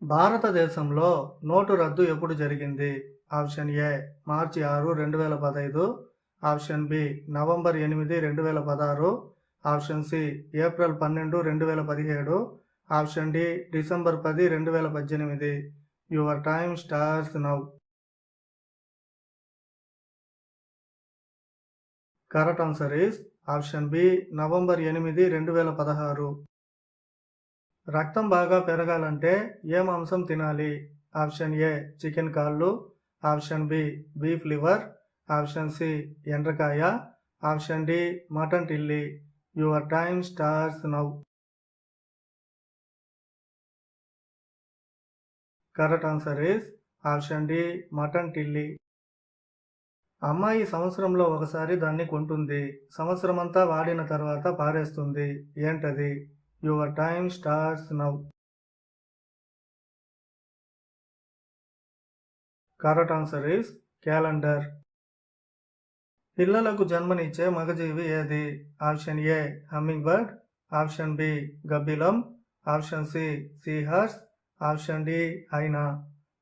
భారతదేశంలో నోటు రద్దు ఎప్పుడు జరిగింది? Option A March 6, 2015, option B November 8, 2016, option C April 12, 2017, option D December 10, 2018. Your time starts now. Correct answer is option B November 8, 2016. రక్తం బాగా పెరగాలంటే ఏ మాంసం తినాలి? ఆప్షన్ ఏ చికెన్ కాళ్ళు, option B beef liver, option C ఎండ్రకాయ, option D mutton టిల్లీ. Your time starts now. Correct answer is option D mutton టిల్లీ. అమ్మాయి సంవత్సరంలో ఒకసారి దాన్ని కొంటుంది, సంవత్సరమంతా వాడిన తర్వాత పారేస్తుంది. ఏంటది? Your time starts now. Correct answer is calendar. పిల్లలకు జన్మనిచ్చే మగజీవి ఏది? Option A humming bird, option B గబ్బిలం, option C seahorse, option D hyena.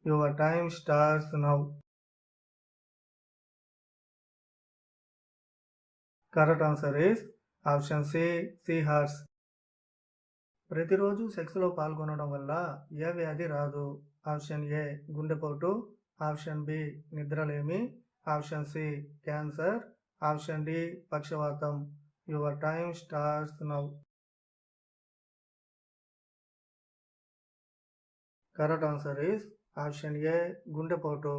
Your time starts now. Correct answer is option C seahorse. ప్రతిరోజు సెక్స్లో పాల్గొనడం వల్ల ఏ వ్యాధి రాదు? ఆప్షన్ ఏ గుండెపోటు, ఆప్షన్ బి నిద్రలేమి, option C cancer, option D పక్షవాతం. Your time starts now. Correct answer is option A గుండెపోటు.